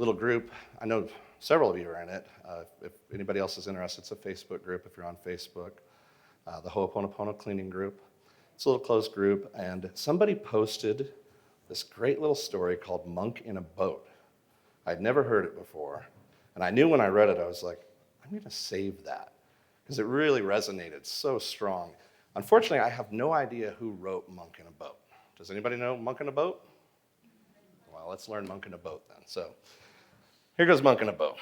little group. I know several of you are in it. If anybody else is interested, it's a Facebook group if you're on Facebook, the Hooponopono cleaning group. It's a little closed group, and somebody posted this great little story called Monk in a Boat. I'd never heard it before, and I knew when I read it, I was like, I'm going to save that, because it really resonated so strong. Unfortunately, I have no idea who wrote Monk in a Boat. Does anybody know Monk in a Boat? Well, let's learn Monk in a Boat then. So here goes Monk in a Boat.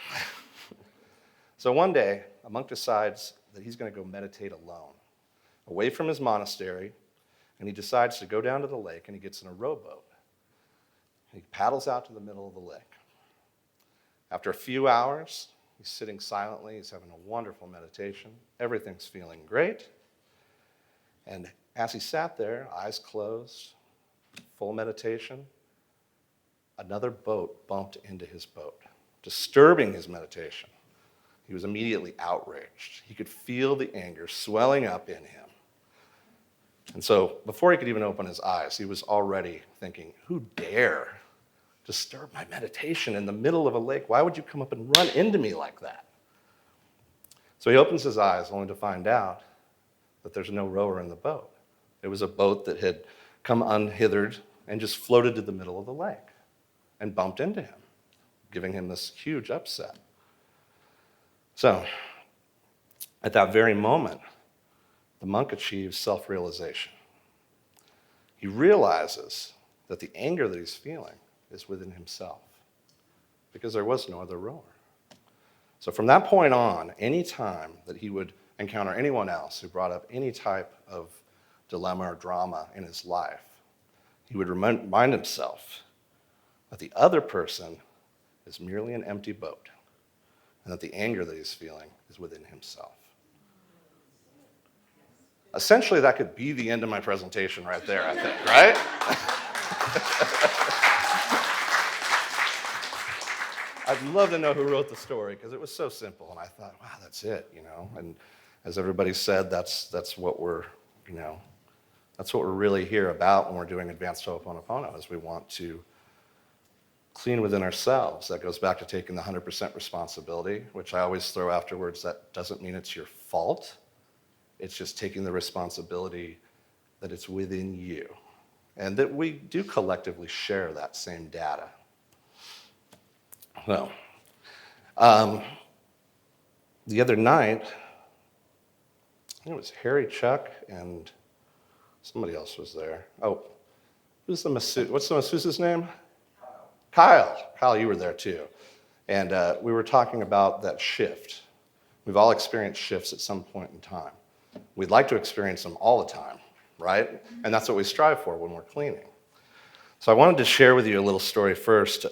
So one day, a monk decides that he's going to go meditate alone, away from his monastery, and he decides to go down to the lake, and he gets in a rowboat. He paddles out to the middle of the lake. After a few hours, he's sitting silently, he's having a wonderful meditation, everything's feeling great, and as he sat there, eyes closed, full meditation, another boat bumped into his boat, disturbing his meditation. He was immediately outraged. He could feel the anger swelling up in him. And so before he could even open his eyes, he was already thinking, who dare disturb my meditation in the middle of a lake? Why would you come up and run into me like that? So he opens his eyes only to find out that there's no rower in the boat. It was a boat that had come unhithered and just floated to the middle of the lake and bumped into him, giving him this huge upset. So, at that very moment, the monk achieves self-realization. He realizes that the anger that he's feeling is within himself, because there was no other rower. So from that point on, any time that he would encounter anyone else who brought up any type of dilemma or drama in his life, he would remind himself that the other person is merely an empty boat, and that the anger that he's feeling is within himself. Essentially, that could be the end of my presentation right there, I think, right? I'd love to know who wrote the story, because it was so simple, and I thought, wow, that's it, And as everybody said, that's what we're really here about when we're doing advanced hooponopono, is we want to clean within ourselves. That goes back to taking the 100% responsibility, which I always throw afterwards. That doesn't mean it's your fault. It's just taking the responsibility that it's within you, and that we do collectively share that same data. So, the other night, I think it was Harry, Chuck, and somebody else was there. Oh, what's the masseuse's name? Kyle, you were there too. And we were talking about that shift. We've all experienced shifts at some point in time. We'd like to experience them all the time, right? And that's what we strive for when we're cleaning. So I wanted to share with you a little story first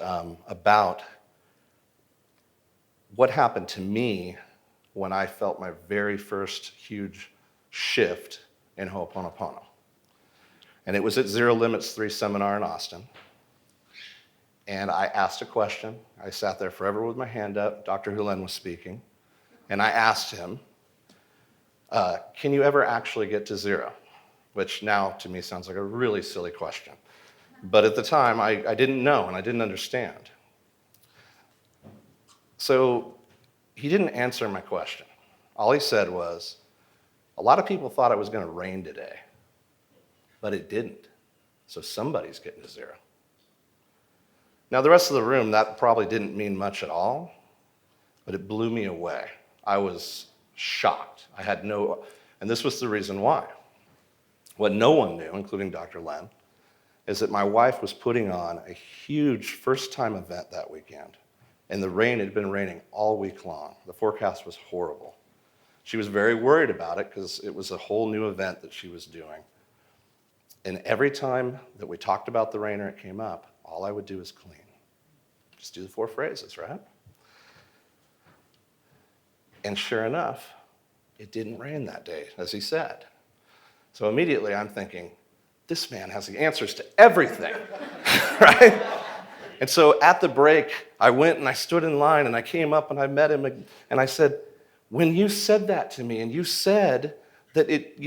about what happened to me when I felt my very first huge shift in Hooponopono. And it was at Zero Limits 3 seminar in Austin. And I asked a question. I sat there forever with my hand up. Dr. Hulen was speaking. And I asked him, can you ever actually get to zero? Which now to me sounds like a really silly question. But at the time, I didn't know and I didn't understand. So he didn't answer my question. All he said was, a lot of people thought it was going to rain today, but it didn't. So somebody's getting to zero. Now, the rest of the room, that probably didn't mean much at all, but it blew me away. I was shocked. And this was the reason why. What no one knew, including Dr. Len, is that my wife was putting on a huge first-time event that weekend. And the rain had been raining all week long. The forecast was horrible. She was very worried about it because it was a whole new event that she was doing. And every time that we talked about the rain or it came up, all I would do is clean. Just do the 4 phrases, right? And sure enough, it didn't rain that day, as he said. So immediately I'm thinking, this man has the answers to everything, right? And so at the break, I went and I stood in line and I came up and I met him and I said, when you said that to me and you said that it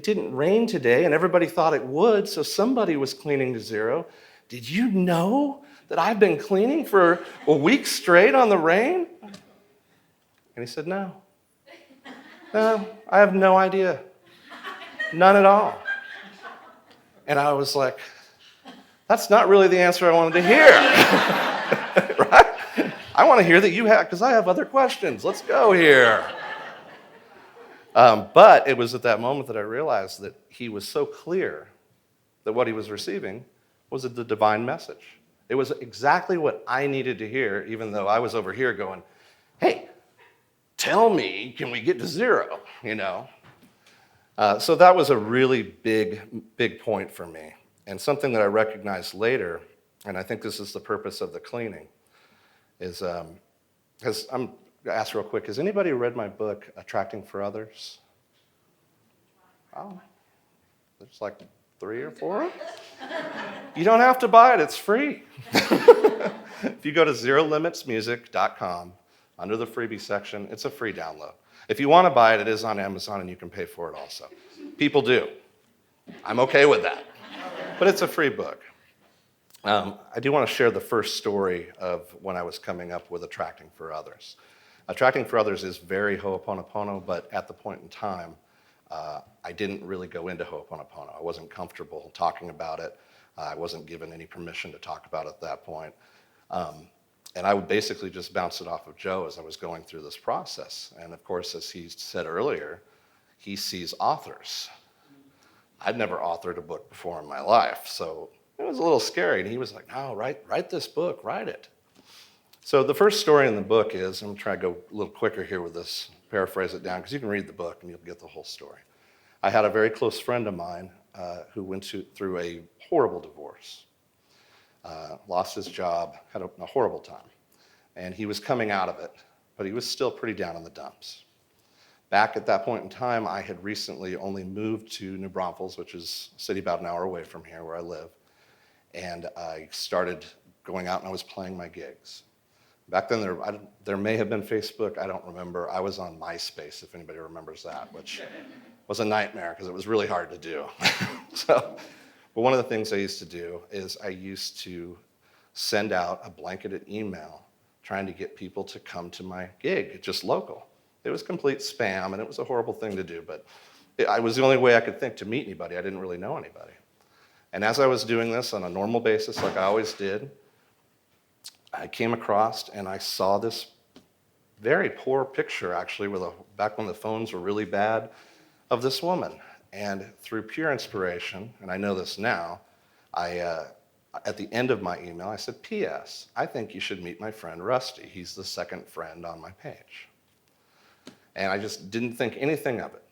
didn't rain today and everybody thought it would, so somebody was cleaning to zero, did you know that I've been cleaning for a week straight on the rain? And he said, no, I have no idea. None at all. And I was like, that's not really the answer I wanted to hear. Right? I want to hear that you have, because I have other questions. Let's go here. But it was at that moment that I realized that he was so clear that what he was receiving was the divine message. It was exactly what I needed to hear, even though I was over here going, hey, tell me, can we get to zero, So that was a really big point for me, and something that I recognized later, and I think this is the purpose of the cleaning, is, because I'm going to ask real quick, has anybody read my book, Attracting for Others? Oh, there's like 3 or 4. You don't have to buy it, it's free. If you go to zerolimitsmusic.com, under the freebie section, it's a free download. If you want to buy it, it is on Amazon and you can pay for it also. People do. I'm okay with that. But it's a free book. I do want to share the first story of when I was coming up with Attracting for Others. Attracting for Others is very hooponopono, but at the point in time, I didn't really go into hooponopono. I wasn't comfortable talking about it. I wasn't given any permission to talk about it at that point. And I would basically just bounce it off of Joe as I was going through this process. And of course, as he said earlier, he sees authors. I'd never authored a book before in my life, so it was a little scary. And he was like, no, write this book, write it. So the first story in the book is, I'm going to try to go a little quicker here with this, paraphrase it down, because you can read the book and you'll get the whole story. I had a very close friend of mine who went through a horrible divorce. Lost his job, had a horrible time. And he was coming out of it, but he was still pretty down in the dumps. Back at that point in time, I had recently only moved to New Braunfels, which is a city about an hour away from here where I live. And I started going out and I was playing my gigs. Back then, there may have been Facebook, I don't remember. I was on MySpace, if anybody remembers that, which was a nightmare because it was really hard to do. But one of the things I used to do is I used to send out a blanketed email trying to get people to come to my gig, just local. It was complete spam, and it was a horrible thing to do, but it was the only way I could think to meet anybody. I didn't really know anybody. And as I was doing this on a normal basis, like I always did, I came across and I saw this very poor picture, actually, back when the phones were really bad, of this woman. And through pure inspiration, and I know this now, at the end of my email, I said, P.S., I think you should meet my friend Rusty. He's the second friend on my page. And I just didn't think anything of it.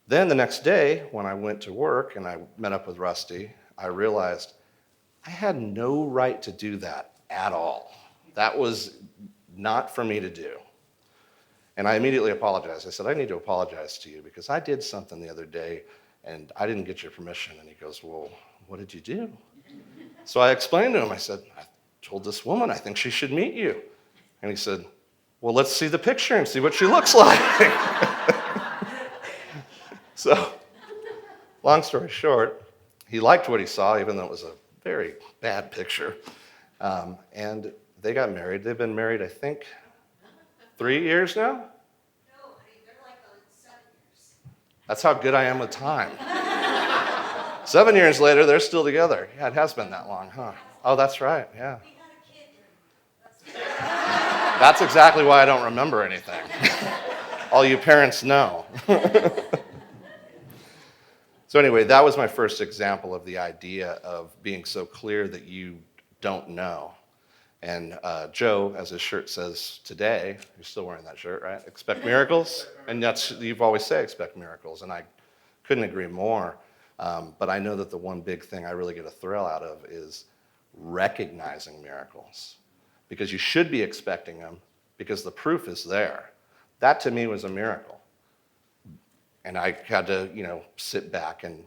Then the next day, when I went to work and I met up with Rusty, I realized I had no right to do that at all. That was not for me to do. And I immediately apologized. I said, I need to apologize to you because I did something the other day and I didn't get your permission. And he goes, well, what did you do? So I explained to him, I said, I told this woman I think she should meet you. And he said, well, let's see the picture and see what she looks like. So, long story short, he liked what he saw, even though it was a very bad picture. And they got married. They've been married, I think, 3 years now? No, they're like 7 years. That's how good I am with time. 7 years later, they're still together. Yeah, it has been that long, huh? Oh, that's right, yeah. We had a kid during. That's exactly why I don't remember anything. All you parents know. So anyway, that was my first example of the idea of being so clear that you don't know. And Joe, as his shirt says today, you're still wearing that shirt, right? Expect miracles. And you've always said expect miracles, and I couldn't agree more. But I know that the one big thing I really get a thrill out of is recognizing miracles. Because you should be expecting them, because the proof is there. That to me was a miracle. And I had to, sit back and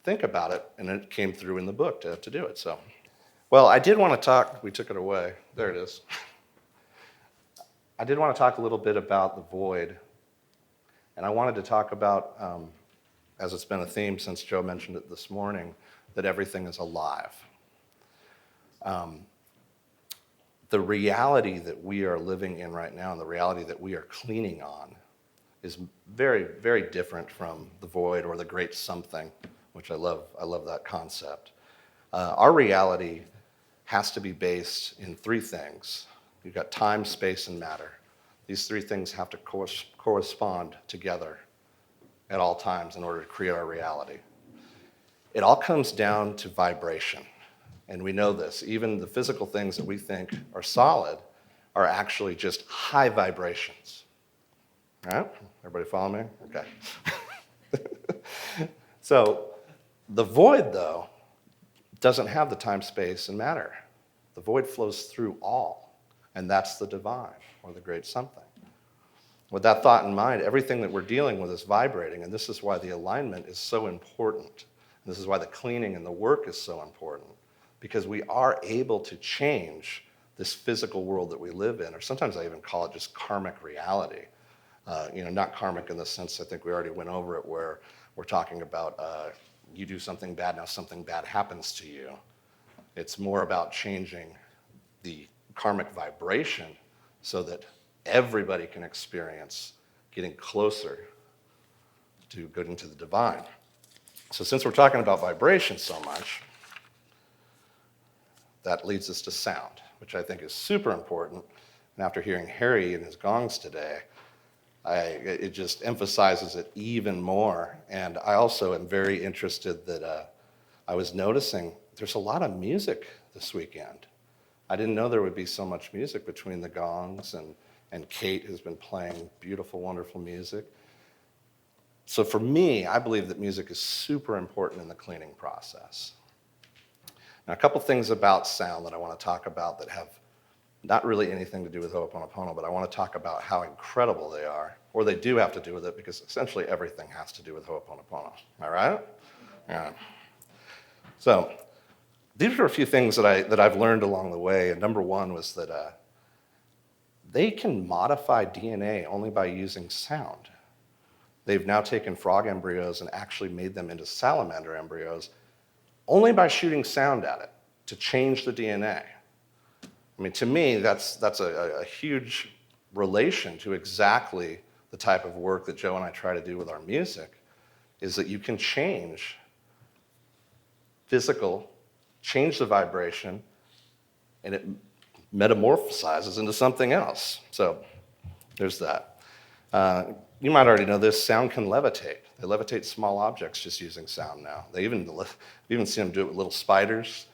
think about it, and it came through in the book to do it. So, well, I did want to talk, we took it away, there it is. I did want to talk a little bit about the void, and I wanted to talk about, as it's been a theme since Joe mentioned it this morning, that everything is alive. The reality that we are living in right now and the reality that we are cleaning on is very, very different from the void or the great something, which I love. I love that concept. Our reality has to be based in three things. You've got time, space, and matter. These three things have to correspond together at all times in order to create our reality. It all comes down to vibration. And we know this. Even the physical things that we think are solid are actually just high vibrations. All right? Everybody follow me? Okay. So the void, though, doesn't have the time, space, and matter. The void flows through all, and that's the divine, or the great something. With that thought in mind, everything that we're dealing with is vibrating, and this is why the alignment is so important. And this is why the cleaning and the work is so important, because we are able to change this physical world that we live in, or sometimes I even call it just karmic reality. Not karmic in the sense I think we already went over it, where we're talking about you do something bad, now something bad happens to you. It's more about changing the karmic vibration so that everybody can experience getting closer to getting to the divine. So since we're talking about vibration so much, that leads us to sound, which I think is super important. And after hearing Harry and his gongs today, it just emphasizes it even more. And I also am very interested that I was noticing there's a lot of music this weekend. I didn't know there would be so much music between the gongs, and Kate has been playing beautiful, wonderful music. So for me, I believe that music is super important in the cleaning process. Now, a couple things about sound that I want to talk about that have not really anything to do with hooponopono, but I want to talk about how incredible they are, or they do have to do with it, because essentially everything has to do with hooponopono. Am I right? Yeah. So these are a few things that I've learned along the way, and number one was that they can modify DNA only by using sound. They've now taken frog embryos and actually made them into salamander embryos only by shooting sound at it to change the DNA. I mean, to me, that's a huge relation to exactly the type of work that Joe and I try to do with our music, is that you can change change the vibration, and it metamorphosizes into something else. So there's that. You might already know this, sound can levitate. They levitate small objects just using sound now. You've even seen them do it with little spiders.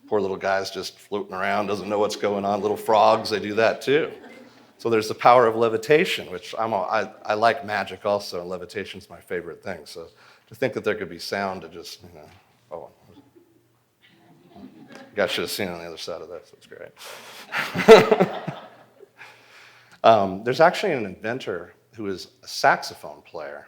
Poor little guys just floating around, doesn't know what's going on. Little frogs, they do that too. So there's the power of levitation, which I like magic also, and levitation's my favorite thing. So to think that there could be sound to just, you guys should have seen it on the other side of this. It's great. There's actually an inventor who is a saxophone player,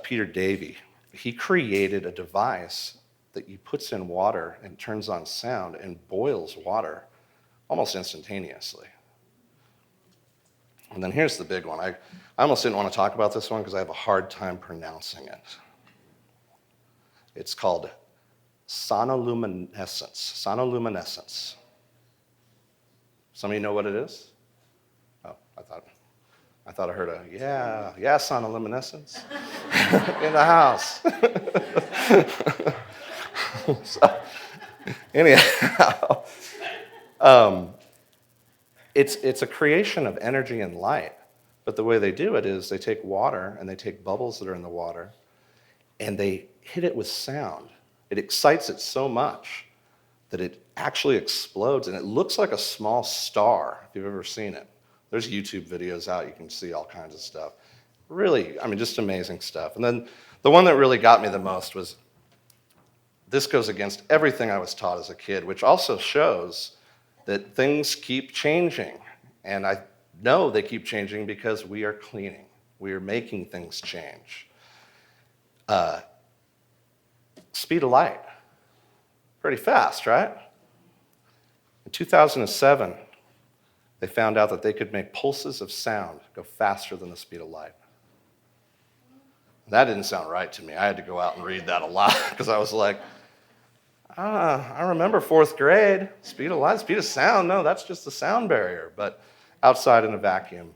Peter Davey. He created a device that he puts in water and turns on sound and boils water almost instantaneously. And then here's the big one. I almost didn't want to talk about this one because I have a hard time pronouncing it. It's called sonoluminescence. Sonoluminescence. Some of you know what it is? Oh, I thought I heard sonoluminescence in the house. So, anyhow, it's a creation of energy and light. But the way they do it is they take water and they take bubbles that are in the water and they hit it with sound. It excites it so much that it actually explodes, and it looks like a small star, if you've ever seen it. There's YouTube videos out. You can see all kinds of stuff. Really, just amazing stuff. And then the one that really got me the most was, this goes against everything I was taught as a kid, which also shows that things keep changing. And I know they keep changing because we are cleaning. We are making things change. Speed of light. Pretty fast, right? In 2007, they found out that they could make pulses of sound go faster than the speed of light. That didn't sound right to me. I had to go out and read that a lot because I was like, I remember fourth grade. Speed of light, speed of sound. No, that's just the sound barrier. But outside in a vacuum,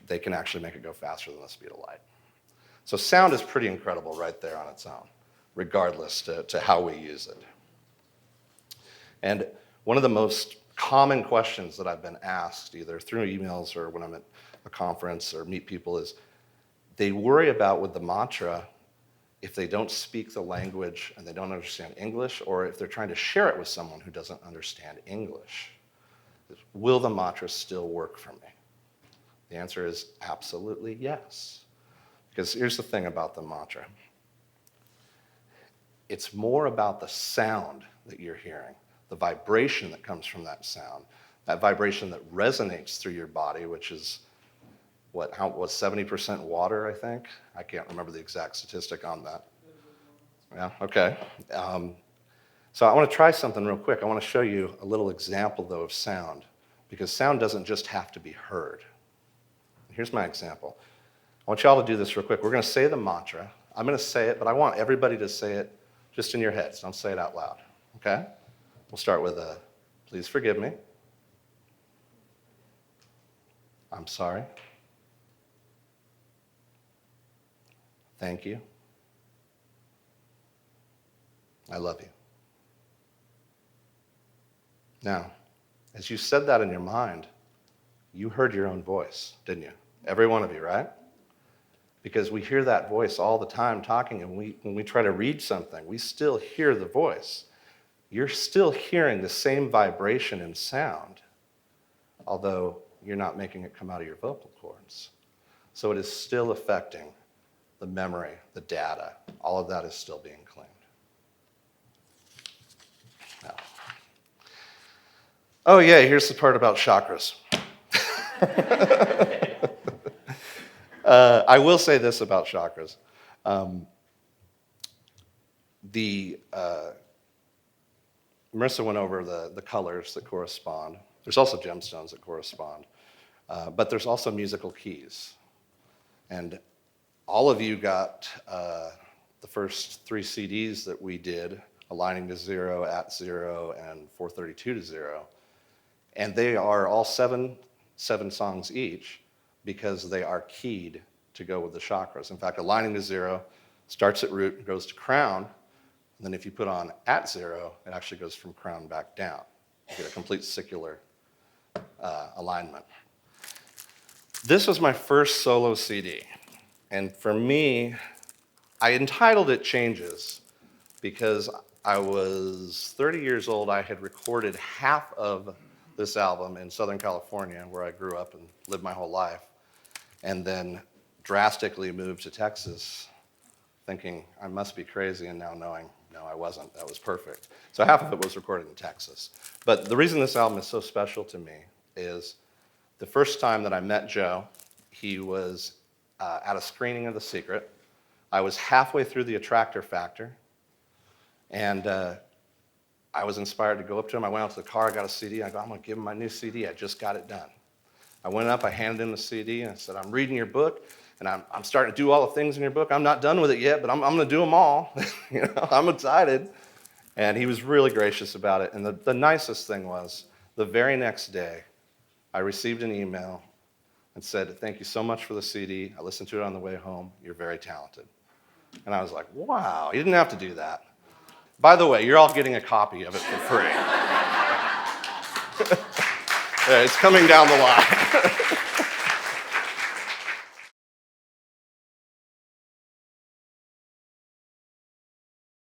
they can actually make it go faster than the speed of light. So sound is pretty incredible right there on its own, regardless to how we use it. And one of the most common questions that I've been asked, either through emails or when I'm at a conference or meet people, is they worry about with the mantra if they don't speak the language and they don't understand English, or if they're trying to share it with someone who doesn't understand English. Will the mantra still work for me? The answer is absolutely yes. Because here's the thing about the mantra. It's more about the sound that you're hearing, the vibration that comes from that sound, that vibration that resonates through your body, which is what 70% water, I think? I can't remember the exact statistic on that. Yeah, okay. So I want to try something real quick. I want to show you a little example, though, of sound, because sound doesn't just have to be heard. Here's my example. I want you all to do this real quick. We're going to say the mantra. I'm going to say it, but I want everybody to say it just in your heads. Don't say it out loud, okay? We'll start with please forgive me. I'm sorry. Thank you. I love you. Now, as you said that in your mind, you heard your own voice, didn't you? Every one of you, right? Because we hear that voice all the time talking, and when we try to read something, we still hear the voice. You're still hearing the same vibration and sound, although you're not making it come out of your vocal cords. So it is still affecting the memory, the data. All of that is still being claimed. Now, oh yeah, here's the part about chakras. I will say this about chakras. Marissa went over the colors that correspond. There's also gemstones that correspond. But there's also musical keys. And all of you got the first 3 CDs that we did, Aligning to Zero, At Zero, and 432 to Zero. And they are all seven songs each, because they are keyed to go with the chakras. In fact, Aligning to Zero starts at root and goes to crown. And then if you put on At Zero, it actually goes from crown back down. You get a complete secular alignment. This was my first solo CD. And for me, I entitled it Changes because I was 30 years old. I had recorded half of this album in Southern California, where I grew up and lived my whole life, and then drastically moved to Texas, thinking I must be crazy, and now knowing, no, I wasn't. That was perfect. So half of it was recorded in Texas. But the reason this album is so special to me is the first time that I met Joe, he was at a screening of The Secret. I was halfway through The Attractor Factor, and I was inspired to go up to him. I went out to the car, I got a CD. I go, I'm going to give him my new CD. I just got it done. I went up, I handed him the CD, and I said, I'm reading your book, and I'm starting to do all the things in your book. I'm not done with it yet, but I'm going to do them all. I'm excited. And he was really gracious about it. And the nicest thing was, the very next day, I received an email and said, thank you so much for the CD. I listened to it on the way home. You're very talented. And I was like, wow, you didn't have to do that. By the way, you're all getting a copy of it for free. Yeah, it's coming down the line.